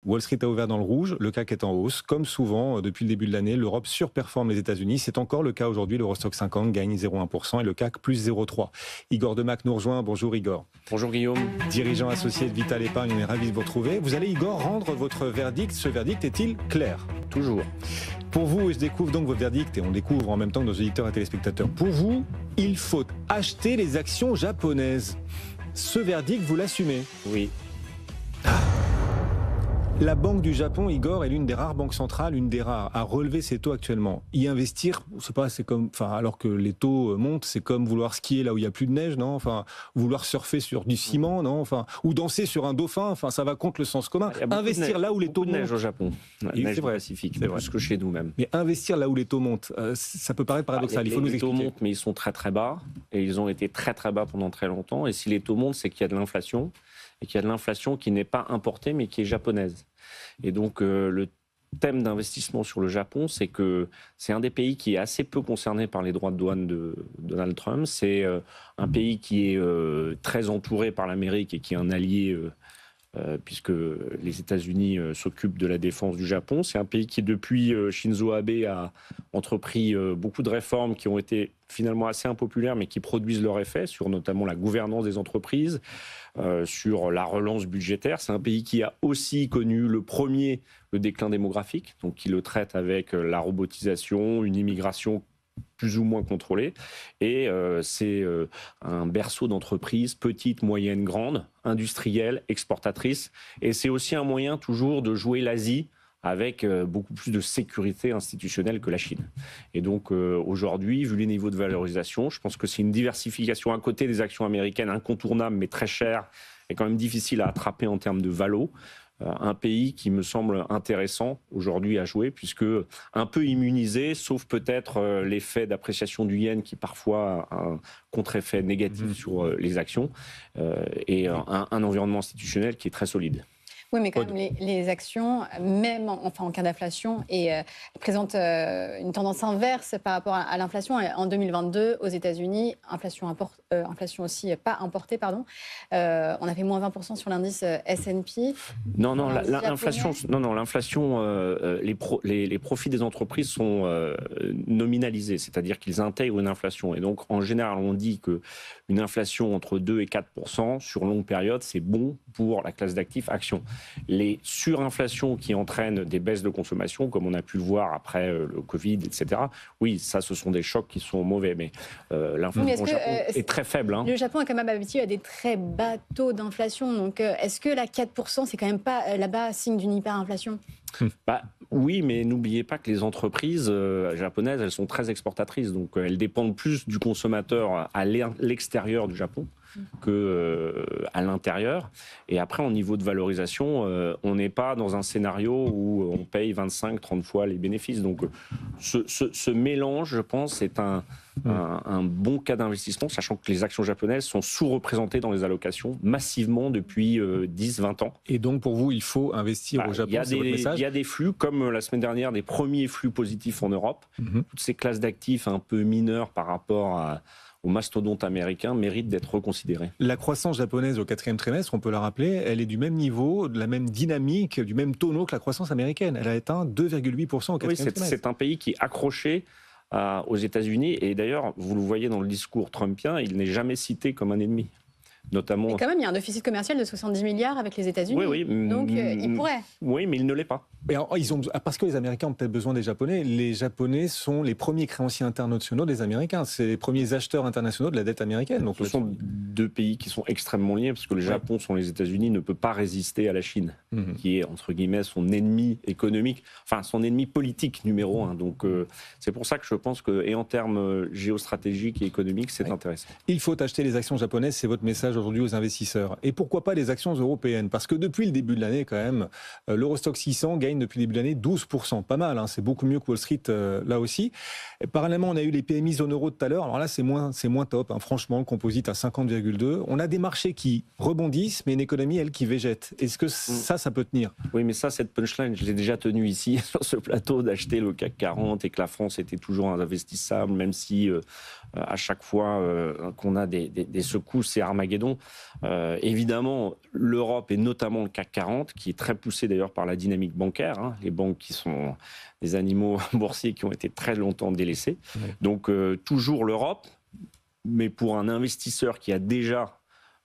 Wall Street a ouvert dans le rouge, le CAC est en hausse. Comme souvent, depuis le début de l'année, l'Europe surperforme les États-Unis. C'est encore le cas aujourd'hui. L'Eurostoxx 50 gagne 0,1% et le CAC plus 0,3%. Igor Demac nous rejoint. Bonjour Igor. Bonjour Guillaume. Dirigeant associé de Vital Épargne, on est ravis de vous retrouver. Vous allez, Igor, rendre votre verdict. Ce verdict est-il clair? Toujours. Pour vous, et je découvre donc votre verdict, et on découvre en même temps que nos auditeurs et téléspectateurs, pour vous, il faut acheter les actions japonaises. Ce verdict, vous l'assumez? Oui. La Banque du Japon, Igor, est l'une des rares banques centrales, une des rares à relever ses taux actuellement. Y investir, c'est pas, c'est comme, enfin, alors que les taux montent, c'est comme vouloir skier là où il y a plus de neige, non? Enfin, vouloir surfer sur du ciment, non? Enfin, ou danser sur un dauphin, enfin, ça va contre le sens commun. Investir là où les taux montent. Neige au Japon, neige c'est vrai, Pacifique, c'est plus que chez nous même. Mais investir là où les taux montent, ça peut paraître paradoxal. Il faut nous expliquer. Les taux montent, mais ils sont très très bas, et ils ont été très très bas pendant très longtemps. Et si les taux montent, c'est qu'il y a de l'inflation, et qu'il y a de l'inflation qui n'est pas importée, mais qui est japonaise. Et donc, le thème d'investissement sur le Japon, c'est que c'est un des pays qui est assez peu concerné par les droits de douane de Donald Trump. C'est un pays qui est très entouré par l'Amérique et qui est un allié, puisque les États-Unis s'occupent de la défense du Japon. C'est un pays qui, depuis Shinzo Abe, a entrepris beaucoup de réformes qui ont été finalement assez impopulaires, mais qui produisent leur effet sur notamment la gouvernance des entreprises, sur la relance budgétaire. C'est un pays qui a aussi connu le déclin démographique, donc qui le traite avec la robotisation, une immigration plus ou moins contrôlée. Et c'est un berceau d'entreprises, petites, moyennes, grandes, industrielles, exportatrices. Et c'est aussi un moyen toujours de jouer l'Asie avec beaucoup plus de sécurité institutionnelle que la Chine. Et donc aujourd'hui, vu les niveaux de valorisation, je pense que c'est une diversification à côté des actions américaines incontournables mais très chères et quand même difficile à attraper en termes de valo. Un pays qui me semble intéressant aujourd'hui à jouer, puisque un peu immunisé, sauf peut-être l'effet d'appréciation du yen qui parfois a un contre-effet négatif sur les actions, et un environnement institutionnel qui est très solide. Oui, mais quand même, les actions, même en cas d'inflation, présentent une tendance inverse par rapport à l'inflation. En 2022, aux États-Unis, inflation aussi pas importée, pardon. On a fait moins 20% sur l'indice S&P. Non, l'inflation, les profits des entreprises sont nominalisés, c'est-à-dire qu'ils intègrent une inflation. Et donc, en général, on dit qu'une inflation entre 2 et 4% sur longue période, c'est bon pour la classe d'actifs actions. Les surinflations qui entraînent des baisses de consommation, comme on a pu le voir après le Covid, etc., oui, ça, ce sont des chocs qui sont mauvais. Mais l'inflation au Japon est très faible. Le Japon est quand même habitué à des très bas taux d'inflation. Donc, est-ce que la 4%, c'est quand même pas là-bas signe d'une hyperinflation ? Oui, mais n'oubliez pas que les entreprises japonaises, elles sont très exportatrices. Donc, elles dépendent plus du consommateur à l'extérieur du Japon qu'à l'intérieur. Et après, en niveau de valorisation, on n'est pas dans un scénario où on paye 25-30 fois les bénéfices. Donc, ce mélange, je pense, est un bon cas d'investissement, sachant que les actions japonaises sont sous-représentées dans les allocations massivement depuis 10-20 ans. Et donc, pour vous, il faut investir au Japon, c'est votre message ? Il y a des flux, comme la semaine dernière, des premiers flux positifs en Europe. Toutes ces classes d'actifs un peu mineures par rapport aux mastodontes américains méritent d'être reconsidérés. La croissance japonaise au 4e trimestre, on peut la rappeler, elle est du même niveau, de la même dynamique, du même tonneau que la croissance américaine. Elle a atteint 2,8% au 4e trimestre. C'est un pays qui est accroché aux États-Unis. Et d'ailleurs, vous le voyez dans le discours trumpien, il n'est jamais cité comme un ennemi. Notamment... Mais quand même, il y a un déficit commercial de 70 milliards avec les États-Unis. Oui. Donc, il pourrait. Oui, mais il ne l'est pas. Et alors, parce que les Américains ont peut-être besoin des Japonais, les Japonais sont les premiers créanciers internationaux des Américains. C'est les premiers acheteurs internationaux de la dette américaine. Donc, ce sont deux pays qui sont extrêmement liés, parce que le Japon, sans les États-Unis, ne peut pas résister à la Chine, qui est, entre guillemets, son ennemi économique, enfin, son ennemi politique numéro 1. Donc, c'est pour ça que je pense que, et en termes géostratégiques et économiques, c'est intéressant. Il faut acheter les actions japonaises, c'est votre message aujourd'hui aux investisseurs. Et pourquoi pas les actions européennes ? Parce que depuis le début de l'année, quand même, l'Eurostoxx 600 gagne depuis le début de l'année 12%. Pas mal, hein, c'est beaucoup mieux que Wall Street là aussi. Et parallèlement, on a eu les PMI zone euro tout à l'heure. Alors là, c'est moins top. Hein. Franchement, le composite à 50,2. On a des marchés qui rebondissent, mais une économie, elle, qui végète. Est-ce que ça peut tenir ? Oui, mais cette punchline, je l'ai déjà tenue ici, sur ce plateau, d'acheter le CAC 40 et que la France était toujours investissable, même si à chaque fois qu'on a des secousses, c'est Armageddon. raison. Évidemment, l'Europe et notamment le CAC 40, qui est très poussé d'ailleurs par la dynamique bancaire, hein, les banques qui sont des animaux boursiers qui ont été très longtemps délaissés. Oui. Donc toujours l'Europe, mais pour un investisseur qui a déjà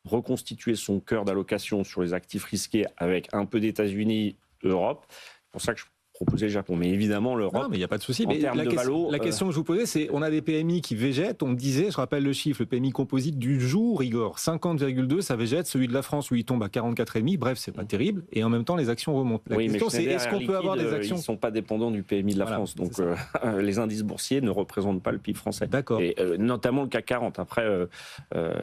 reconstitué son cœur d'allocation sur les actifs risqués avec un peu d'États-Unis, Europe, c'est pour ça que je proposé le Japon. Mais évidemment, l'Europe. Non, mais il n'y a pas de souci. Mais la question que je vous posais, c'est on a des PMI qui végètent. On me disait, je rappelle le chiffre, le PMI composite du jour, Igor, 50,2, ça végète. Celui de la France, où il tombe à 44,5. Bref, c'est pas terrible. Et en même temps, les actions remontent. La question, c'est est-ce qu'on peut avoir des actions. Ils ne sont pas dépendants du PMI de la France. Donc, les indices boursiers ne représentent pas le PIB français. D'accord. Et notamment le CAC 40. Après,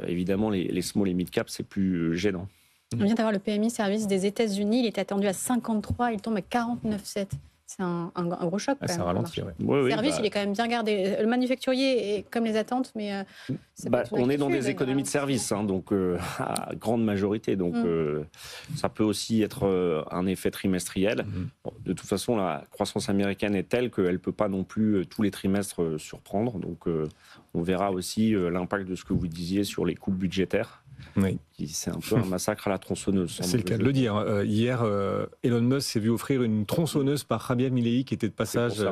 évidemment, les small et mid cap, c'est plus gênant. On vient d'avoir le PMI service des États-Unis. Il était attendu à 53, il tombe à 49,7. C'est un gros choc. Quand même, ça ralentit. Ouais. Le service, il est quand même bien gardé. Le manufacturier est comme les attentes, mais on est dans des économies de service, hein, donc à grande majorité. Donc ça peut aussi être un effet trimestriel. Bon, de toute façon, la croissance américaine est telle qu'elle ne peut pas non plus tous les trimestres surprendre. Donc on verra aussi l'impact de ce que vous disiez sur les coupes budgétaires. Oui. C'est un peu un massacre à la tronçonneuse. C'est le cas de le dire. Hier, Elon Musk s'est vu offrir une tronçonneuse par Rabia Milei qui était de passage.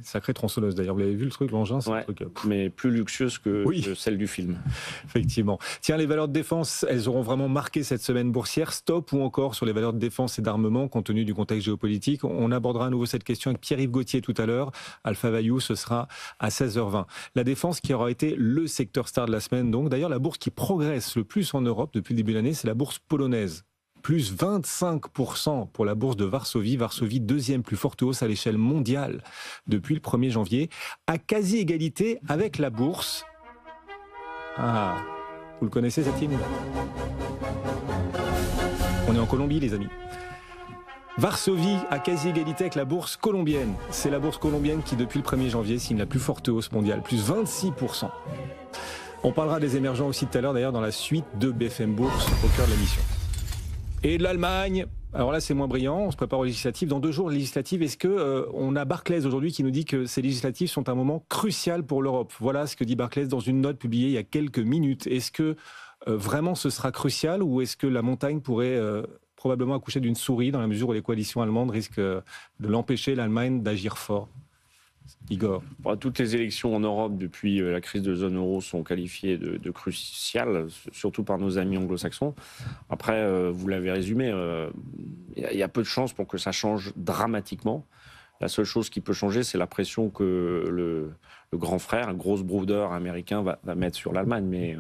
Sacrée tronçonneuse d'ailleurs. Vous l'avez vu le truc, l'engin, c'est un truc. Mais plus luxueuse que celle du film. Effectivement. Tiens, les valeurs de défense, elles auront vraiment marqué cette semaine boursière. Stop ou encore sur les valeurs de défense et d'armement compte tenu du contexte géopolitique. On abordera à nouveau cette question avec Pierre-Yves Gauthier tout à l'heure. Alpha Value, ce sera à 16h20. La défense qui aura été le secteur star de la semaine. Donc d'ailleurs, la bourse qui progresse le plus en Europe depuis le début de l'année, c'est la bourse polonaise. Plus 25% pour la bourse de Varsovie. Varsovie, deuxième plus forte hausse à l'échelle mondiale depuis le 1er janvier, à quasi égalité avec la bourse. Ah, vous le connaissez cette hymne ? On est en Colombie, les amis. Varsovie à quasi égalité avec la bourse colombienne. C'est la bourse colombienne qui, depuis le 1er janvier, signe la plus forte hausse mondiale, plus 26%. On parlera des émergents aussi tout à l'heure, d'ailleurs, dans la suite de BFM Bourse au cœur de l'émission. Et de l'Allemagne, alors là c'est moins brillant, on se prépare aux législatives. Dans 2 jours, les législatives, est-ce qu'on a Barclays aujourd'hui qui nous dit que ces législatives sont un moment crucial pour l'Europe ? Voilà ce que dit Barclays dans une note publiée il y a quelques minutes. Est-ce que vraiment ce sera crucial ou est-ce que la montagne pourrait probablement accoucher d'une souris dans la mesure où les coalitions allemandes risquent de l'empêcher, l'Allemagne, d'agir fort ? Igor. Toutes les élections en Europe depuis la crise de la zone euro sont qualifiées de cruciales, surtout par nos amis anglo-saxons. Après, vous l'avez résumé, il y a peu de chances pour que ça change dramatiquement. La seule chose qui peut changer, c'est la pression que le grand frère, un gros brother américain, va mettre sur l'Allemagne. Mais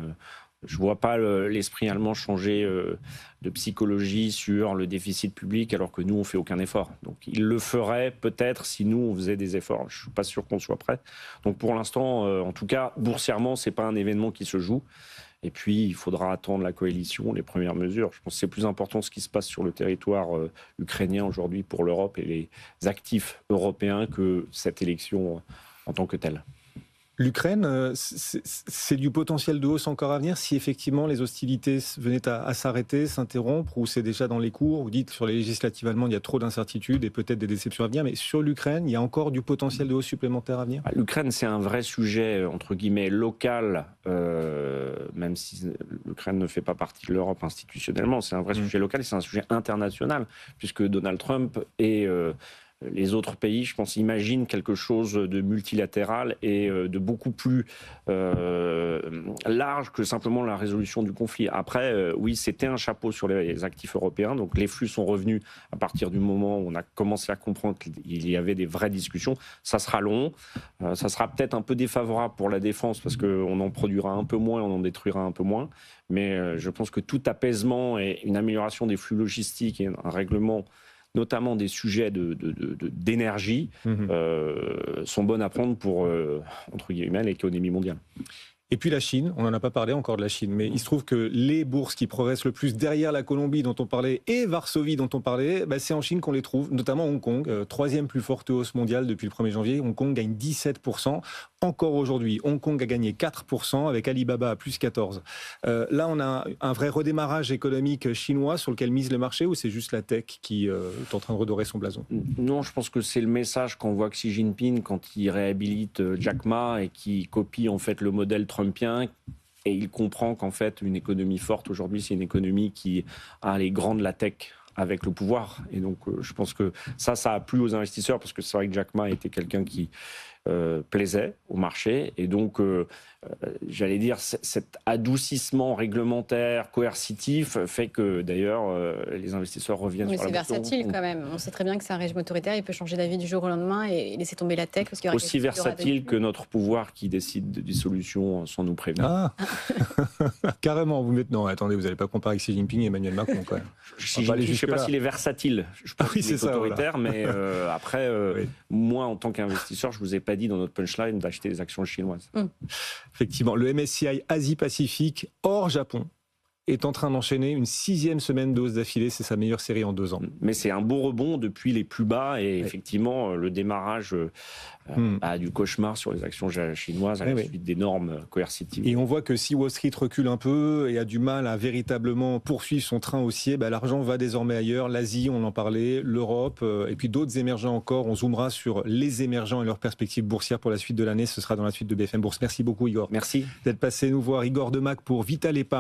je ne vois pas l'esprit allemand changer de psychologie sur le déficit public alors que nous, on ne fait aucun effort. Donc, il le ferait peut-être si nous, on faisait des efforts. Je ne suis pas sûr qu'on soit prêt. Donc, pour l'instant, en tout cas, boursièrement, ce n'est pas un événement qui se joue. Et puis, il faudra attendre la coalition, les premières mesures. Je pense que c'est plus important ce qui se passe sur le territoire ukrainien aujourd'hui pour l'Europe et les actifs européens que cette élection en tant que telle. L'Ukraine, c'est du potentiel de hausse encore à venir si effectivement les hostilités venaient à s'arrêter, s'interrompre, ou c'est déjà dans les cours. Vous dites sur les législatives allemandes, il y a trop d'incertitudes et peut-être des déceptions à venir, mais sur l'Ukraine, il y a encore du potentiel de hausse supplémentaire à venir ? L'Ukraine, c'est un vrai sujet, entre guillemets, local, même si l'Ukraine ne fait pas partie de l'Europe institutionnellement, c'est un vrai sujet local et c'est un sujet international, puisque Donald Trump et les autres pays, je pense, imaginent quelque chose de multilatéral et de beaucoup plus large que simplement la résolution du conflit. Après, oui, c'était un chapeau sur les actifs européens. Donc, les flux sont revenus à partir du moment où on a commencé à comprendre qu'il y avait des vraies discussions. Ça sera long. Ça sera peut-être un peu défavorable pour la défense parce qu'on en produira un peu moins, on en détruira un peu moins. Mais je pense que tout apaisement et une amélioration des flux logistiques et un règlement notamment des sujets d'énergie, sont bonnes à prendre pour, entre guillemets, l'économie mondiale. Et puis la Chine, on n'en a pas parlé encore de la Chine, mais il se trouve que les bourses qui progressent le plus derrière la Colombie dont on parlait et Varsovie dont on parlait, c'est en Chine qu'on les trouve, notamment Hong Kong, troisième plus forte hausse mondiale depuis le 1er janvier. Hong Kong gagne 17%. Encore aujourd'hui, Hong Kong a gagné 4% avec Alibaba à plus 14%. Là, on a un vrai redémarrage économique chinois sur lequel mise le marché ou c'est juste la tech qui est en train de redorer son blason ? Non, je pense que c'est le message qu'envoie Xi Jinping quand il réhabilite Jack Ma et qui copie en fait le modèle trumpien Et il comprend qu'en fait, une économie forte aujourd'hui, c'est une économie qui a les grands de la tech avec le pouvoir. Et donc, je pense que ça a plu aux investisseurs parce que c'est vrai que Jack Ma était quelqu'un qui plaisait au marché. Et donc, j'allais dire, cet adoucissement réglementaire, coercitif, fait que d'ailleurs, les investisseurs reviennent sur la bourse. C'est versatile quand même. On sait très bien que c'est un régime autoritaire. Il peut changer d'avis du jour au lendemain et laisser tomber la tech. Parce qu'il y aura aussi versatile que notre pouvoir qui décide de dissolution sans nous prévenir. Ah, carrément, vous mettez... Non, attendez, vous n'allez pas comparer avec Xi Jinping et Emmanuel Macron quand même. Je ne sais pas s'il est versatile. Je pense qu'il est autoritaire, voilà. Mais après, oui. Moi, en tant qu'investisseur, je ne vous ai pas dit dans notre punchline d'acheter des actions chinoises. Effectivement, le MSCI Asie-Pacifique, hors Japon, est en train d'enchaîner une 6e semaine de hausse d'affilée. C'est sa meilleure série en 2 ans. Mais c'est un beau rebond depuis les plus bas. Et effectivement, le démarrage du cauchemar sur les actions chinoises à la suite des normes coercitives. Et on voit que si Wall Street recule un peu et a du mal à véritablement poursuivre son train haussier, l'argent va désormais ailleurs. L'Asie, on en parlait, l'Europe et puis d'autres émergents encore. On zoomera sur les émergents et leurs perspectives boursières pour la suite de l'année. Ce sera dans la suite de BFM Bourse. Merci beaucoup, Igor. Merci d'être passé nous voir. Igor Demac pour Vital Épargne.